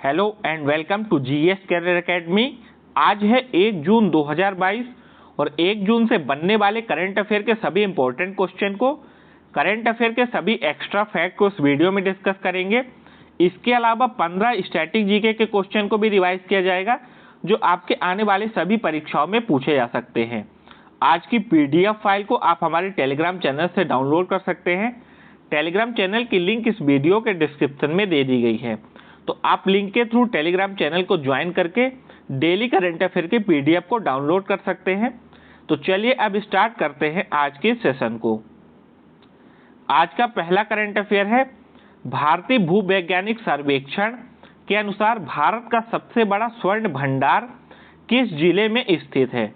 Hello and welcome to GS career academy. आज है 1 जून 2022 और 1 जून से बनने वाले करंट अफेयर के सभी इंपॉर्टेंट क्वेश्चन को, करंट अफेयर के सभी एक्स्ट्रा फैक्ट को इस वीडियो में डिस्कस करेंगे। इसके अलावा 15 स्टैटिक जीके के क्वेश्चन को भी रिवाइज किया जाएगा जो आपके आने वाले सभी परीक्षाओं में पूछे जा सकते हैं। आज की पीडीएफ फाइल को आप हमारे टेलीग्राम चैनल से डाउनलोड कर सकते हैं। टेलीग्राम चैनल की लिंक इस वीडियो के डिस्क्रिप्शन में दे दी गई है, तो आप लिंक के थ्रू टेलीग्राम चैनल को ज्वाइन करके डेली करंट अफेयर के पीडीएफ को डाउनलोड कर सकते हैं। तो चलिए अब स्टार्ट करते हैं आज के सेशन को। आज का पहला करंट अफेयर है, भारतीय भूवैज्ञानिक सर्वेक्षण के अनुसार भारत का सबसे बड़ा स्वर्ण भंडार किस जिले में स्थित है।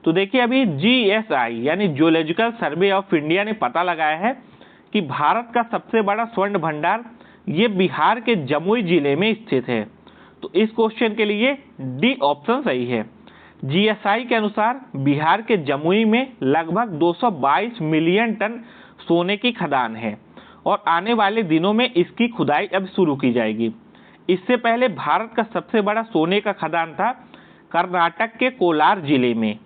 तो देखिए, अभी जीएसआई यानी जियोलॉजिकल सर्वे ऑफ इंडिया ने पता लगाया है कि भारत का सबसे बड़ा स्वर्ण भंडार ये बिहार के जमुई जिले में स्थित है। तो इस क्वेश्चन के लिए डी ऑप्शन सही है। जीएसआई के अनुसार बिहार के जमुई में लगभग 222 मिलियन टन सोने की खदान है और आने वाले दिनों में इसकी खुदाई अब शुरू की जाएगी। इससे पहले भारत का सबसे बड़ा सोने का खदान था कर्नाटक के कोलार जिले में।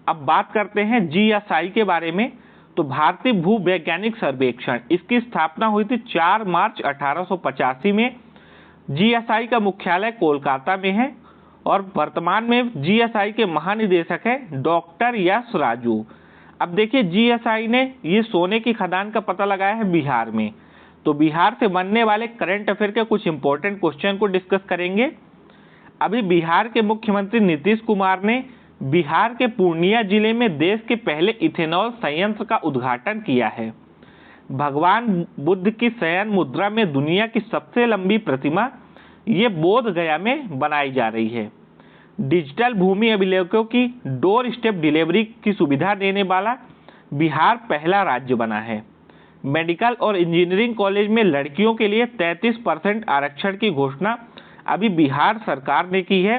अब बात करते हैं जीएसआई के बारे में। तो भारतीय भूवैज्ञानिक सर्वेक्षण, इसकी स्थापना हुई थी 4 मार्च 1885 में। जीएसआई का मुख्यालय कोलकाता में है और वर्तमान में जीएसआई के महानिदेशक है डॉक्टर यश राजू। अब देखिए, जीएसआई ने ये सोने की खदान का पता लगाया है बिहार में। तो बिहार से बनने वाले करंट अफेयर के कुछ इंपॉर्टेंट क्वेश्चन को डिस्कस करेंगे। अभी बिहार के मुख्यमंत्री नीतीश कुमार ने बिहार के पूर्णिया जिले में देश के पहले इथेनॉल संयंत्र का उद्घाटन किया है। भगवान बुद्ध की शयन मुद्रा में दुनिया की सबसे लंबी प्रतिमा ये बोध गया में बनाई जा रही है। डिजिटल भूमि अभिलेखों की डोर स्टेप डिलीवरी की सुविधा देने वाला बिहार पहला राज्य बना है। मेडिकल और इंजीनियरिंग कॉलेज में लड़कियों के लिए 33% आरक्षण की घोषणा अभी बिहार सरकार ने की है।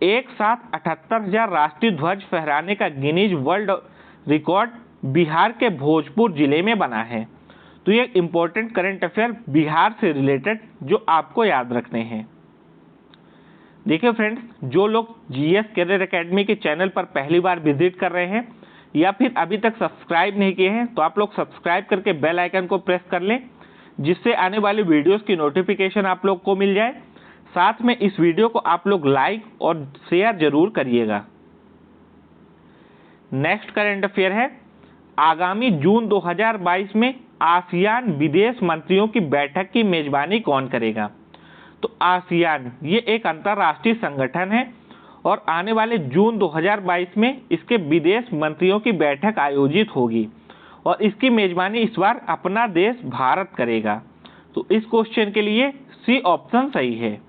एक साथ 78,000 राष्ट्रीय ध्वज फहराने का गिनीज वर्ल्ड रिकॉर्ड बिहार के भोजपुर जिले में बना है। तो ये इंपॉर्टेंट करंट अफेयर बिहार से रिलेटेड जो आपको याद रखने हैं। देखिए फ्रेंड्स, जो लोग जीएस कैरियर एकेडमी के चैनल पर पहली बार विजिट कर रहे हैं या फिर अभी तक सब्सक्राइब नहीं किए हैं, तो आप लोग सब्सक्राइब करके बेल आइकन को प्रेस कर लें, जिससे आने वाली वीडियोस की नोटिफिकेशन आप लोग को मिल जाए। साथ में इस वीडियो को आप लोग लाइक और शेयर जरूर करिएगा। नेक्स्ट करंट अफेयर है, आगामी जून 2022 में आसियान विदेश मंत्रियों की बैठक की मेजबानी कौन करेगा। तो आसियान ये एक अंतर्राष्ट्रीय संगठन है और आने वाले जून 2022 में इसके विदेश मंत्रियों की बैठक आयोजित होगी और इसकी मेजबानी इस बार अपना देश भारत करेगा। तो इस क्वेश्चन के लिए सी ऑप्शन सही है।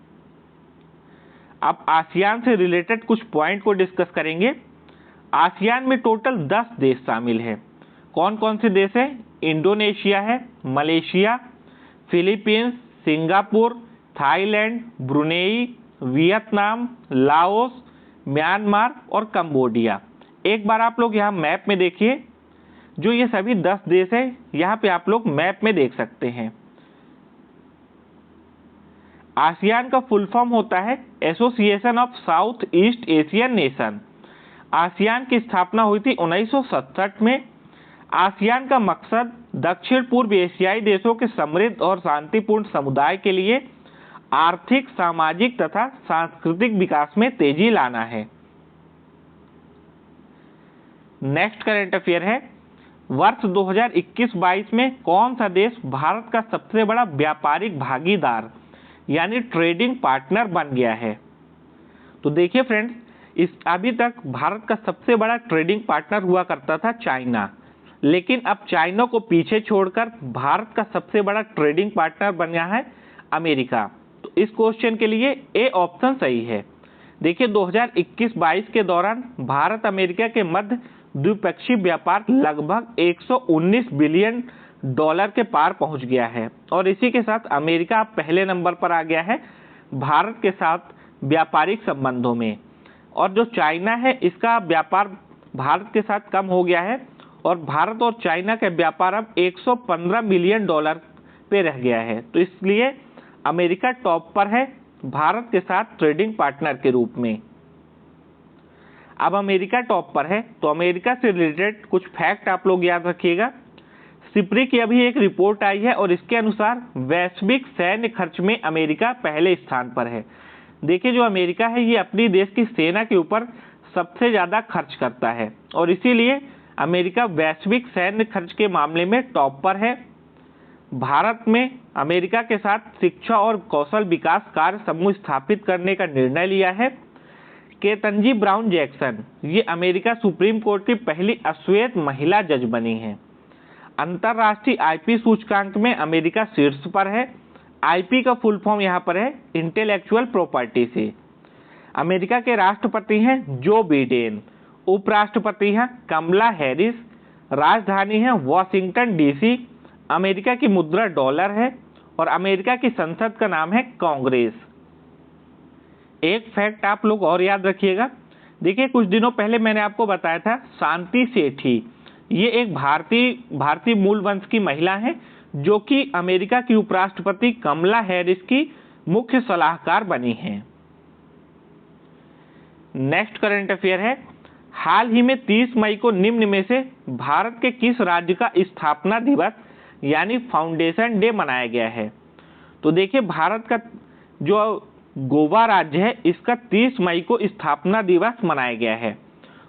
अब आसियान से रिलेटेड कुछ पॉइंट को डिस्कस करेंगे। आसियान में टोटल 10 देश शामिल हैं। कौन कौन से देश हैं? इंडोनेशिया है, Malaysia, Philippines, Singapore, Thailand, Brunei, Vietnam, Laos, Myanmar और कंबोडिया। एक बार आप लोग यहाँ मैप में देखिए, जो ये सभी 10 देश है यहाँ पे आप लोग मैप में देख सकते हैं। आसियान का फुल फॉर्म होता है association of south east Asian nation. ASEAN की स्थापना हुई थी 1967 में। आसियान का मकसद दक्षिण पूर्व एशियाई देशों के समृद्ध और शांतिपूर्ण समुदाय के लिए आर्थिक, सामाजिक तथा सांस्कृतिक विकास में तेजी लाना है। नेक्स्ट करंट अफेयर है, वर्ष 2021-22 में कौन सा देश भारत का सबसे बड़ा व्यापारिक भागीदार यानी ट्रेडिंग पार्टनर बन गया है। तो देखिए फ्रेंड्स, अभी तक भारत का सबसे बड़ा ट्रेडिंग पार्टनर हुआ करता था चाइना, लेकिन अब चाइना को पीछे छोड़कर भारत का सबसे बड़ा ट्रेडिंग पार्टनर बन गया है अमेरिका। तो इस क्वेश्चन के लिए ए ऑप्शन सही है। देखिए, 2021-22 के दौरान भारत अमेरिका के मध्य द्विपक्षीय व्यापार लगभग 119 बिलियन डॉलर के पार पहुंच गया है और इसी के साथ अमेरिका अब पहले नंबर पर आ गया है भारत के साथ व्यापारिक संबंधों में। और जो चाइना है, इसका व्यापार भारत के साथ कम हो गया है और भारत और चाइना का व्यापार अब 115 मिलियन डॉलर पे रह गया है। तो इसलिए अमेरिका टॉप पर है भारत के साथ ट्रेडिंग पार्टनर के रूप में। अब अमेरिका टॉप पर है तो अमेरिका से रिलेटेड कुछ फैक्ट आप लोग याद रखिएगा। सिप्री की अभी एक रिपोर्ट आई है और इसके अनुसार वैश्विक सैन्य खर्च में अमेरिका पहले स्थान पर है। देखिए, जो अमेरिका है ये अपनी देश की सेना के ऊपर सबसे ज़्यादा खर्च करता है और इसीलिए अमेरिका वैश्विक सैन्य खर्च के मामले में टॉप पर है। भारत में अमेरिका के साथ शिक्षा और कौशल विकास कार्य समूह स्थापित करने का निर्णय लिया है। केतनजी ब्राउन जैक्सन ये अमेरिका सुप्रीम कोर्ट की पहली अश्वेत महिला जज बनी हैं। अंतर्राष्ट्रीय आईपी सूचकांक में अमेरिका शीर्ष पर है। आईपी का फुल फॉर्म यहाँ पर है इंटेलेक्चुअल प्रॉपर्टी से। अमेरिका के राष्ट्रपति हैं जो बिडेन, उपराष्ट्रपति हैं कमला हैरिस, राजधानी है वॉशिंगटन डीसी, अमेरिका की मुद्रा डॉलर है और अमेरिका की संसद का नाम है कांग्रेस। एक फैक्ट आप लोग और याद रखिएगा। देखिए, कुछ दिनों पहले मैंने आपको बताया था शांति सेठी ये एक भारतीय मूल वंश की महिला है जो कि अमेरिका की उपराष्ट्रपति कमला हैरिस की मुख्य सलाहकार बनी हैं। नेक्स्ट करंट अफेयर है, हाल ही में 30 मई को निम्न में से भारत के किस राज्य का स्थापना दिवस यानी फाउंडेशन डे मनाया गया है? तो देखिए, भारत का जो गोवा राज्य है इसका 30 मई को स्थापना दिवस मनाया गया है।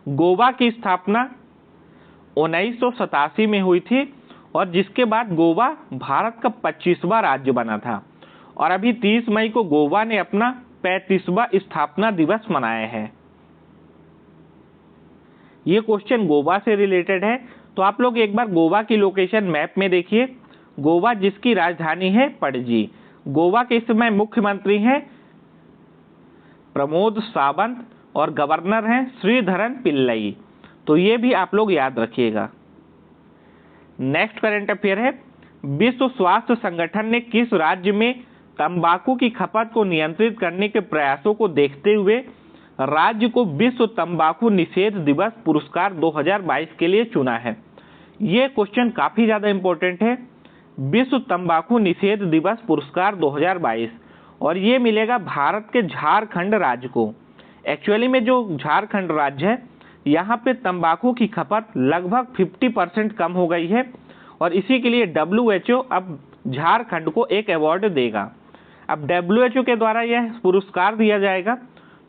गोवा की स्थापना 1987 में हुई थी और जिसके बाद गोवा भारत का 25वां राज्य बना था और अभी 30 मई को गोवा ने अपना 35वां स्थापना दिवस मनाया है। ये क्वेश्चन गोवा से रिलेटेड है तो आप लोग एक बार गोवा की लोकेशन मैप में देखिए। गोवा जिसकी राजधानी है पणजी। गोवा के इस समय मुख्यमंत्री हैं प्रमोद सावंत और गवर्नर हैं श्रीधरन पिल्लई। तो ये भी आप लोग याद रखिएगा। नेक्स्ट करंट अफेयर है, विश्व स्वास्थ्य संगठन ने किस राज्य में तंबाकू की खपत को नियंत्रित करने के प्रयासों को देखते हुए राज्य को विश्व तंबाकू निषेध दिवस पुरस्कार 2022 के लिए चुना है? ये क्वेश्चन काफी ज्यादा इंपॉर्टेंट है। विश्व तंबाकू निषेध दिवस पुरस्कार 2022 और ये मिलेगा भारत के झारखंड राज्य को। एक्चुअली में जो झारखंड राज्य है यहाँ पे तंबाकू की खपत लगभग 50% कम हो गई है और इसी के लिए WHO अब झारखंड को एक अवार्ड देगा। अब WHO के द्वारा यह पुरस्कार दिया जाएगा।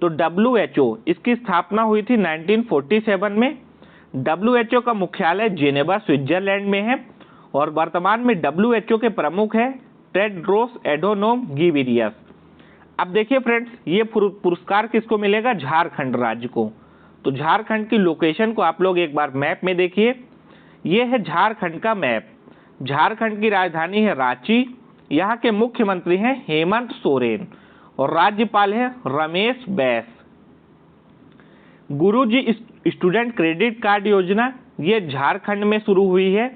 तो WHO इसकी स्थापना हुई थी 1947 में। WHO का मुख्यालय जेनेवा स्विट्जरलैंड में है और वर्तमान में WHO के प्रमुख है टेड्रोस एडोनोम गिब्रियस। अब देखिए फ्रेंड्स, ये पुरस्कार किसको मिलेगा? झारखंड राज्य को। तो झारखंड की लोकेशन को आप लोग एक बार मैप में देखिए। ये है झारखंड का मैप। झारखंड की राजधानी है रांची। यहाँ के मुख्यमंत्री हैं हेमंत सोरेन और राज्यपाल है रमेश बैस। गुरुजी स्टूडेंट क्रेडिट कार्ड योजना ये झारखंड में शुरू हुई है।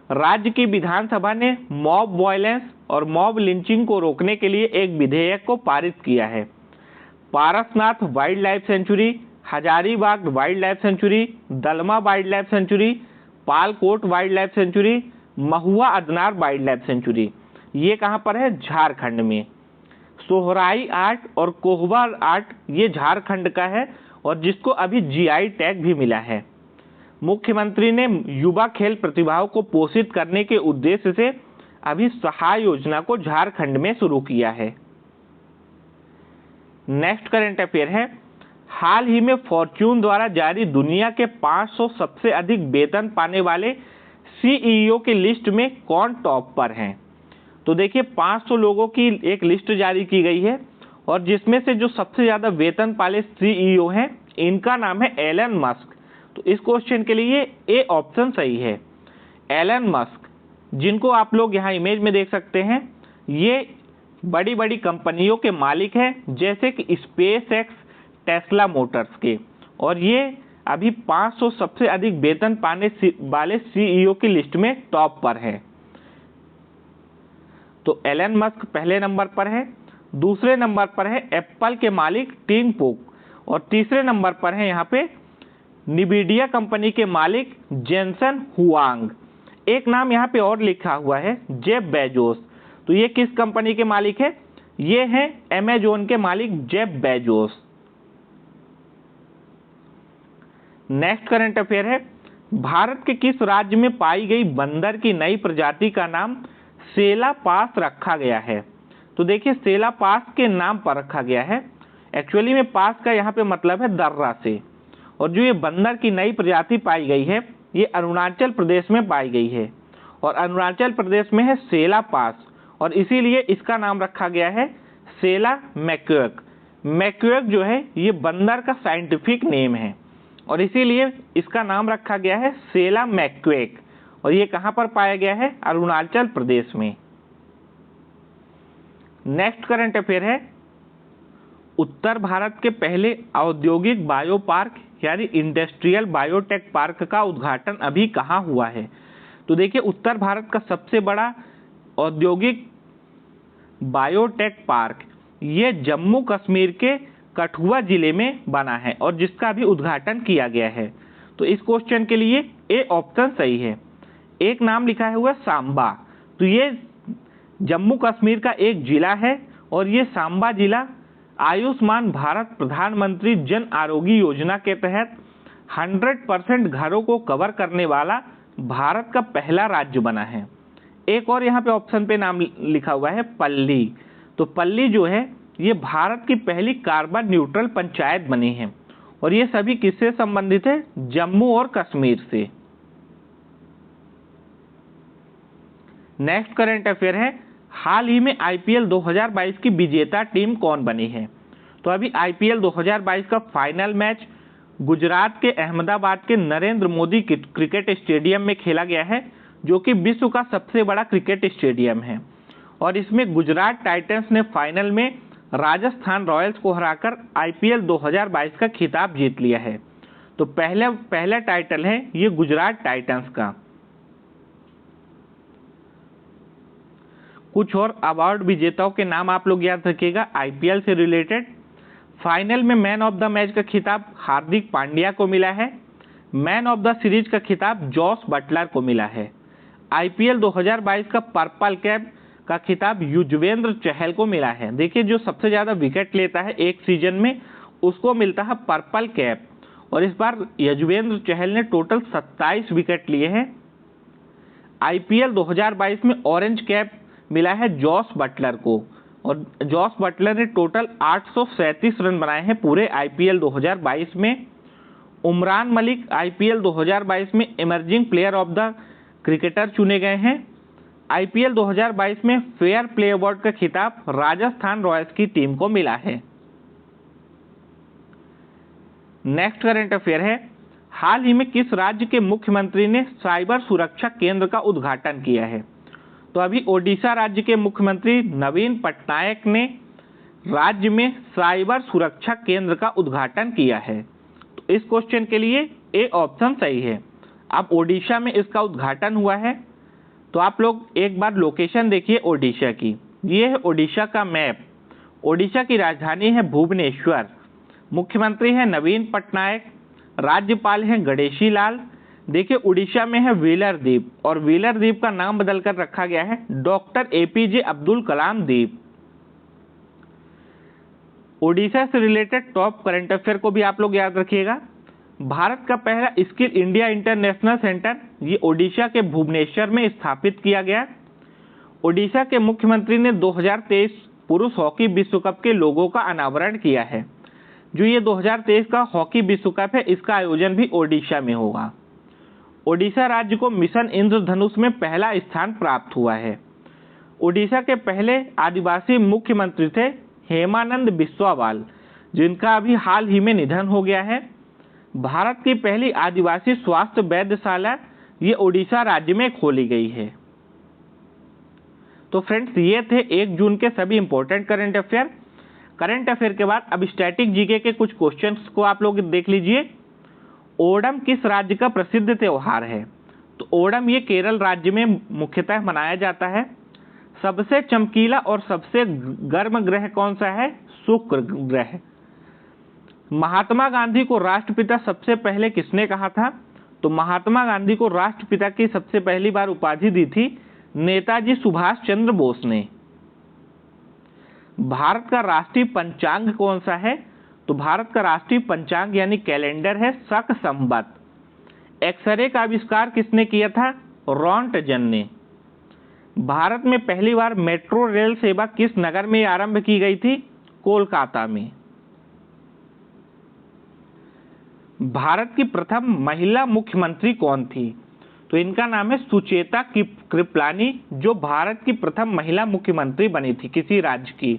राज्य की विधानसभा ने मॉब वायलेंस और मॉब लिंचिंग को रोकने के लिए एक विधेयक को पारित किया है। Parasnath wild life sanctuary, Hazaribagh wild life sanctuary, Dalma wild life sanctuary, Palkot wild life sanctuary, Mahuadanr wild life sanctuary ये कहाँ पर है? झारखंड में। सोहराई आर्ट और कोहबा आर्ट ये झारखंड का है और जिसको अभी GI टैग भी मिला है। मुख्यमंत्री ने युवा खेल प्रतिभाओं को पोषित करने के उद्देश्य से अभी सहाय योजना को झारखंड में शुरू किया है। नेक्स्ट करंट अफेयर है, हाल ही में फॉर्च्यून द्वारा जारी दुनिया के 500 सबसे अधिक वेतन पाने वाले CEO की लिस्ट में कौन टॉप पर हैं? तो देखिए 500 लोगों की एक लिस्ट जारी की गई है और जिसमें से जो सबसे ज्यादा वेतन पाले CEO हैं इनका नाम है एलन मस्क। तो इस क्वेश्चन के लिए ए ऑप्शन सही है। एलन मस्क जिनको आप लोग यहाँ इमेज में देख सकते हैं, ये बड़ी बड़ी कंपनियों के मालिक हैं जैसे कि स्पेस एक्स, टेस्ला मोटर्स के, और ये अभी 500 सबसे अधिक वेतन पाने वाले CEO की लिस्ट में टॉप पर है। तो एलन मस्क पहले नंबर पर है। दूसरे नंबर पर है एप्पल के मालिक टिम कुक और तीसरे नंबर पर है यहाँ पे निविडिया कंपनी के मालिक जेनसन हुआंग। एक नाम यहाँ पे और लिखा हुआ है जेफ बेजोस। तो ये किस कंपनी के मालिक है? ये हैं अमेजोन के मालिक Jeff Bezos. Next current affair है, भारत के किस राज्य में पाई गई बंदर की नई प्रजाति का नाम सेला पास रखा गया है? तो देखिए सेला पास के नाम पर रखा गया है। एक्चुअली में पास का यहाँ पे मतलब है दर्रा से, और जो ये बंदर की नई प्रजाति पाई गई है ये अरुणाचल प्रदेश में पाई गई है, और अरुणाचल प्रदेश में है सेला पास, और इसीलिए इसका नाम रखा गया है सेला मैक्वेक। मैक्वेक जो है ये बंदर का साइंटिफिक नेम है, और इसीलिए इसका नाम रखा गया है सेला मैक्वेक, और ये कहाँ पर पाया गया है? अरुणाचल प्रदेश में। नेक्स्ट करंट अफेयर है, उत्तर भारत के पहले औद्योगिक बायो पार्क यानी इंडस्ट्रियल बायोटेक पार्क का उद्घाटन अभी कहाँ हुआ है? तो देखिए उत्तर भारत का सबसे बड़ा औद्योगिक बायोटेक पार्क ये जम्मू कश्मीर के कठुआ जिले में बना है, और जिसका भी उद्घाटन किया गया है। तो इस क्वेश्चन के लिए ए ऑप्शन सही है। एक नाम लिखा हुआ सांबा, तो ये जम्मू कश्मीर का एक जिला है, और ये सांबा जिला आयुष्मान भारत प्रधानमंत्री जन आरोग्य योजना के तहत 100% घरों को कवर करने वाला भारत का पहला राज्य बना है। एक और यहाँ पे ऑप्शन पे नाम लिखा हुआ है पल्ली, तो पल्ली जो है ये भारत की पहली कार्बन न्यूट्रल पंचायत बनी है, और ये सभी किससे संबंधित है? जम्मू और कश्मीर से। नेक्स्ट करंट अफेयर है, हाल ही में आईपीएल 2022 की विजेता टीम कौन बनी है? तो अभी आईपीएल 2022 का फाइनल मैच गुजरात के अहमदाबाद के नरेंद्र मोदी क्रिकेट स्टेडियम में खेला गया है, जो कि विश्व का सबसे बड़ा क्रिकेट स्टेडियम है, और इसमें गुजरात टाइटंस ने फाइनल में राजस्थान रॉयल्स को हराकर आईपीएल 2022 का खिताब जीत लिया है। तो पहला टाइटल है ये गुजरात टाइटंस का। कुछ और अवार्ड विजेताओं के नाम आप लोग याद रखिएगा आईपीएल से रिलेटेड। फाइनल में मैन ऑफ द मैच का खिताब हार्दिक पांड्या को मिला है। मैन ऑफ द सीरीज का खिताब जॉस बटलर को मिला है। आईपीएल 2022 का पर्पल कैप का खिताब युजवेंद्र चहल को मिला है। देखिए जो सबसे ज़्यादा विकेट लेता है एक सीजन में उसको मिलता है पर्पल कैप, और इस बार युजवेंद्र चहल ने टोटल 27 विकेट लिए हैं। आईपीएल 2022 में ऑरेंज कैप मिला है जॉस बटलर को, और जॉस बटलर ने टोटल 837 रन बनाए हैं पूरे आईपीएल 2022 में। उमरान मलिक आईपीएल 2022 में emerging player of the cricketer चुने गए हैं। आईपीएल 2022 में फेयर प्ले अवार्ड का खिताब राजस्थान रॉयल्स की टीम को मिला है। नेक्स्ट करंट अफेयर है, हाल ही में किस राज्य के मुख्यमंत्री ने साइबर सुरक्षा केंद्र का उद्घाटन किया है? तो अभी ओडिशा राज्य के मुख्यमंत्री नवीन पटनायक ने राज्य में साइबर सुरक्षा केंद्र का उद्घाटन किया है। तो इस क्वेश्चन के लिए ए ऑप्शन सही है। अब ओडिशा में इसका उद्घाटन हुआ है, तो आप लोग एक बार लोकेशन देखिए ओडिशा की। ये है ओडिशा का मैप। ओडिशा की राजधानी है भुवनेश्वर, मुख्यमंत्री है नवीन पटनायक, राज्यपाल हैं गणेशी लाल। देखिए उड़ीसा में है व्हीलर द्वीप, और व्हीलर द्वीप का नाम बदलकर रखा गया है डॉक्टर एपीजे अब्दुल कलाम द्वीप। ओडिशा से रिलेटेड टॉप करंट अफेयर को भी आप लोग याद रखिएगा। भारत का पहला स्किल इंडिया इंटरनेशनल सेंटर ये ओडिशा के भुवनेश्वर में स्थापित किया गया। ओडिशा के मुख्यमंत्री ने 2023 पुरुष हॉकी विश्व कप के लोगो का अनावरण किया है। जो ये 2023 का हॉकी विश्व कप है इसका आयोजन भी ओडिशा में होगा। ओडिशा राज्य को मिशन इंद्रधनुष में पहला स्थान प्राप्त हुआ है। ओडिशा के पहले आदिवासी मुख्यमंत्री थे हेमानंद बिस्वावाल, जिनका अभी हाल ही में निधन हो गया है। भारत की पहली आदिवासी स्वास्थ्य वैद्यशाला ये ओडिशा राज्य में खोली गई है। तो फ्रेंड्स ये थे 1 जून के सभी important current affair. Current affair के बाद अब स्टैटिक जीके के कुछ क्वेश्चंस को आप लोग देख लीजिए। ओणम किस राज्य का प्रसिद्ध त्योहार है? तो ओणम ये केरल राज्य में मुख्यतः मनाया जाता है। सबसे चमकीला और सबसे गर्म ग्रह कौन सा है? शुक्र ग्रह। महात्मा गांधी को राष्ट्रपिता सबसे पहले किसने कहा था? तो महात्मा गांधी को राष्ट्रपिता की सबसे पहली बार उपाधि दी थी नेताजी सुभाष चंद्र बोस ने। भारत का राष्ट्रीय पंचांग कौन सा है? तो भारत का राष्ट्रीय पंचांग यानी कैलेंडर है शक संवत। एक्सरे का आविष्कार किसने किया था? रॉन्टजन ने। भारत में पहली बार मेट्रो रेल सेवा किस नगर में आरंभ की गई थी? कोलकाता में। भारत की प्रथम महिला मुख्यमंत्री कौन थी? तो इनका नाम है सुचेता कृपलानी, जो भारत की प्रथम महिला मुख्यमंत्री बनी थी किसी राज्य की।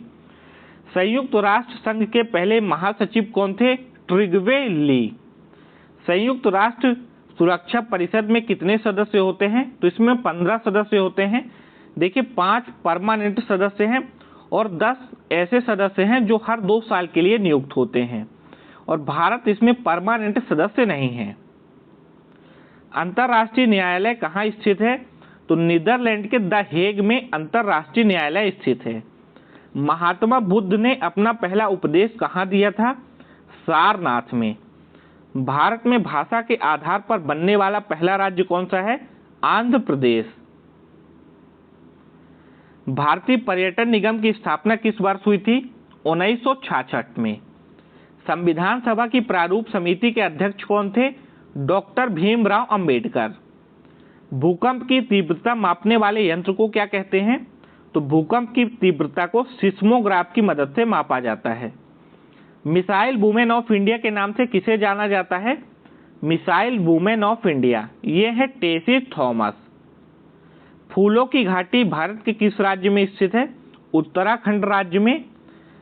संयुक्त राष्ट्र संघ के पहले महासचिव कौन थे? ट्रिगवे ली। संयुक्त राष्ट्र सुरक्षा परिषद में कितने सदस्य होते हैं? तो इसमें 15 सदस्य होते हैं। देखिए 5 परमानेंट सदस्य हैं और 10 ऐसे सदस्य हैं जो हर 2 साल के लिए नियुक्त होते हैं, और भारत इसमें परमानेंट सदस्य नहीं है। अंतर्राष्ट्रीय न्यायालय कहाँ स्थित है? तो नीदरलैंड के द हेग में अंतर्राष्ट्रीय न्यायालय स्थित है। महात्मा बुद्ध ने अपना पहला उपदेश कहाँ दिया था? सारनाथ में। भारत में भाषा के आधार पर बनने वाला पहला राज्य कौन सा है? आंध्र प्रदेश। भारतीय पर्यटन निगम की स्थापना किस वर्ष हुई थी? 1966 में। संविधान सभा की प्रारूप समिति के अध्यक्ष कौन थे? डॉक्टर भीमराव अंबेडकर। भूकंप की तीव्रता मापने वाले यंत्र को क्या कहते हैं? तो भूकंप की तीव्रता को सिस्मोग्राफ की मदद से मापा जाता है। मिसाइल वुमेन ऑफ इंडिया के नाम से किसे जाना जाता है? मिसाइल वुमेन ऑफ इंडिया, ये है टेसी थॉमस। फूलों की घाटी भारत के किस राज्य में स्थित है? उत्तराखंड राज्य में।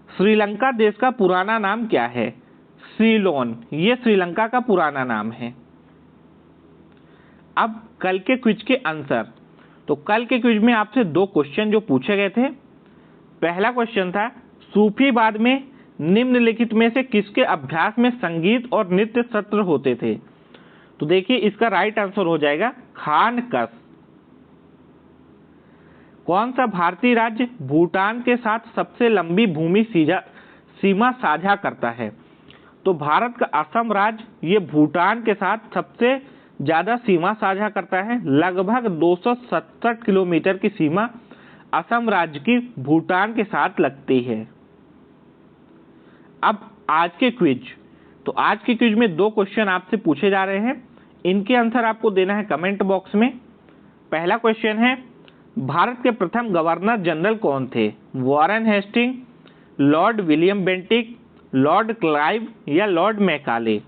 श्रीलंका देश का पुराना नाम क्या है? सीलोन, ये श्रीलंका का पुराना नाम है। अब कल के क्विज के आंसर। तो कल के क्विज में आपसे 2 क्वेश्चन जो पूछे गए थे। पहला क्वेश्चन था सूफीवाद में निम्नलिखित में से किसके अभ्यास में संगीत और नृत्य सत्र होते थे? तो देखिए इसका राइट आंसर हो जाएगा खानकस। कौन सा भारतीय राज्य भूटान के साथ सबसे लंबी भूमि सीमा साझा करता है? तो भारत का असम राज्य ये भूटान के साथ सबसे ज्यादा सीमा साझा करता है। लगभग 267 किलोमीटर की सीमा असम राज्य की भूटान के साथ लगती है। अब आज के क्विज। तो आज के क्विज में 2 क्वेश्चन आपसे पूछे जा रहे हैं, इनके आंसर आपको देना है कमेंट बॉक्स में। पहला क्वेश्चन है भारत के प्रथम गवर्नर जनरल कौन थे? Warren Hasting, Lord William Bentinck, Lord Clive या लॉर्ड मैकाले।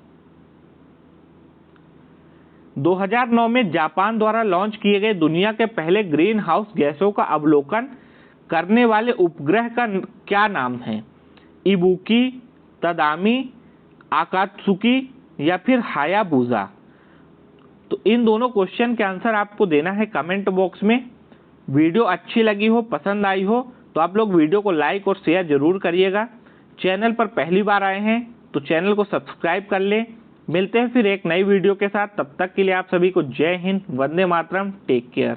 2009 में जापान द्वारा लॉन्च किए गए दुनिया के पहले ग्रीन हाउस गैसों का अवलोकन करने वाले उपग्रह का क्या नाम है? इबुकी, तदामी, आकात्सुकी या फिर हायाबुसा। तो इन दोनों क्वेश्चन के आंसर आपको देना है कमेंट बॉक्स में। वीडियो अच्छी लगी हो, पसंद आई हो तो आप लोग वीडियो को लाइक और शेयर जरूर करिएगा। चैनल पर पहली बार आए हैं तो चैनल को सब्सक्राइब कर लें। मिलते हैं फिर एक नई वीडियो के साथ, तब तक के लिए आप सभी को जय हिंद, वंदे मातरम, टेक केयर।